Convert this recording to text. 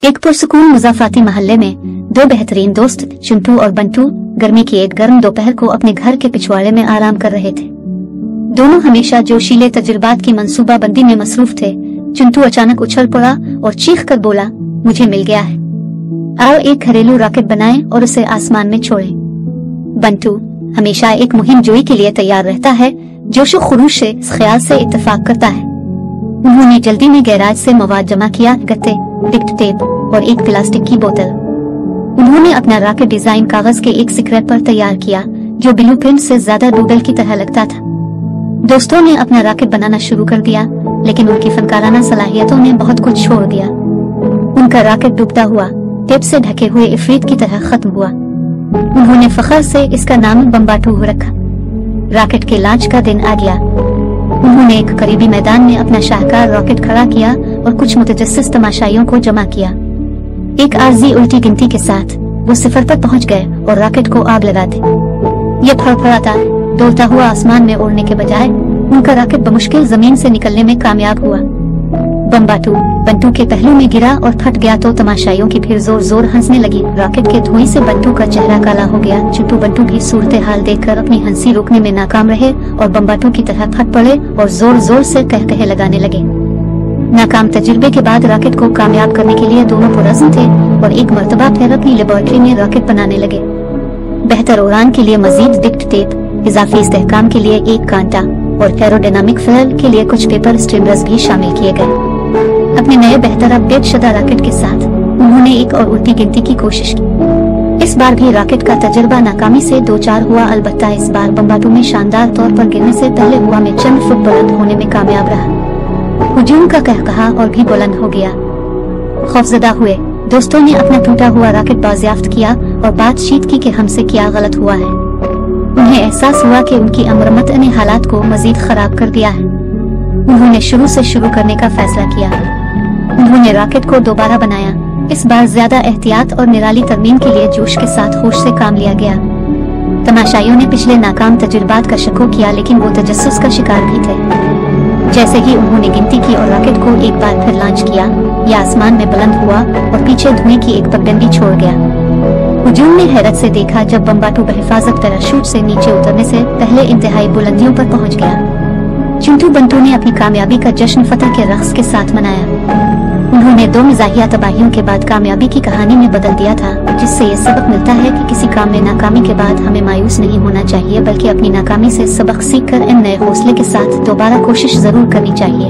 एक पुरसुकून मुज़ाफ़ाती महल्ले में दो बेहतरीन दोस्त चिंटू और बंटू गर्मी की एक गर्म दोपहर को अपने घर के पिछवाड़े में आराम कर रहे थे। दोनों हमेशा जोशीले तजुर्बात की मंसूबाबंदी में मसरूफ थे। चिंटू अचानक उछल पड़ा और चीख कर बोला, मुझे मिल गया है, आओ एक घरेलू रॉकेट बनाएं और उसे आसमान में छोड़ें। बंटू हमेशा एक मुहिम जोई के लिए तैयार रहता है, जोशो खरूश से इस ख्याल से इत्तेफाक करता है। उन्होंने जल्दी में गैराज से मवाद जमा किया, गत्ते, डिक्ट टेप और एक प्लास्टिक की बोतल। उन्होंने अपना रॉकेट डिजाइन कागज के एक स्क्रेप पर तैयार किया जो ब्लूप्रिंट से ज्यादा डूडल की तरह लगता था। दोस्तों ने अपना रॉकेट बनाना शुरू कर दिया, लेकिन उनकी फनकाराना सलाहियतों ने बहुत कुछ छोड़ दिया। उनका रॉकेट डूबता हुआ टेप से ढके हुए इफरीत की तरह खत्म हुआ। उन्होंने फख्र से इसका नाम बम्बाटू रखा। रॉकेट के लॉन्च का दिन आ गया। उन्होंने एक करीबी मैदान में अपना शाहकार रॉकेट खड़ा किया और कुछ मुतजस्सिस तमाशाइयों को जमा किया। एक आर्जी उल्टी गिनती के साथ वो सिफर पर पहुंच गए और रॉकेट को आग लगा दी। ये फड़फड़ाता डोलता हुआ आसमान में उड़ने के बजाय उनका रॉकेट बमुश्किल जमीन से निकलने में कामयाब हुआ। बम्बाटू बंटू के पहलू में गिरा और फट गया तो तमाशाइयों की फिर जोर जोर हंसने लगी। रॉकेट के धुएं से बंटू का चेहरा काला हो गया। चिंटू बंटू की सूरत हाल देखकर अपनी हंसी रोकने में नाकाम रहे और बम्बाटू की तरह फट पड़े और जोर जोर से कहकहे लगाने लगे। नाकाम तजुर्बे के बाद रॉकेट को कामयाब करने के लिए दोनों पुरअज़्म थे और एक मर्तबा फिर अपनी लेबोरेटरी में रॉकेट बनाने लगे। बेहतर उड़ान के लिए मजीद डिक्ट टेप, इजाफी इस्तेहकाम के लिए एक कांटा और एरोडायनामिक फिल के लिए कुछ पेपर स्ट्रिमर्स भी शामिल किए गए। अपने नए बेहतर अपडेट शुदा रॉकेट के साथ उन्होंने एक और उल्टी गिनती की कोशिश की। इस बार भी रॉकेट का तजुर्बा नाकामी से दो चार हुआ, अलबत्ता इस बार बम्बाटू में शानदार तौर पर गिरने से पहले हवा में चंद फुट बुलंद होने में कामयाब रहा। हुजूम का कहकहा और भी बुलंद हो गया। खौफजदा हुए दोस्तों ने अपना टूटा हुआ रॉकेट बाजियाफ्त किया और बातचीत की कि हमसे क्या गलत हुआ है। उन्हें एहसास हुआ कि उनकी अमरमत ने हालात को मजीद खराब कर दिया है। उन्होंने शुरू से शुरू करने का फैसला किया। उन्होंने रॉकेट को दोबारा बनाया। इस बार ज्यादा एहतियात और निराली तरमीम के लिए जोश के साथ होश से काम लिया गया। तमाशाइयों ने पिछले नाकाम तजुर्बात का शको किया, लेकिन वो तजस्सुस का शिकार भी थे। जैसे ही उन्होंने गिनती की और रॉकेट को एक बार फिर लॉन्च किया, यह आसमान में बुलंद हुआ और पीछे धुएं की एक पगडंडी छोड़ गया। हुजूम ने हैरत से देखा जब बम्बाटू बहिफाजत पैराशूट से नीचे उतरने से पहले इंतहाई बुलंदियों पर पहुंच गया। चिंटू बंटू ने अपनी कामयाबी का जश्न फतह के रक्स के साथ मनाया। उन्होंने दो मिजाहिया तबाहियों के बाद कामयाबी की कहानी में बदल दिया था, जिससे ये सबक मिलता है कि किसी काम में नाकामी के बाद हमें मायूस नहीं होना चाहिए, बल्कि अपनी नाकामी से सबक सीखकर इन नए हौसले के साथ दोबारा कोशिश जरूर करनी चाहिए।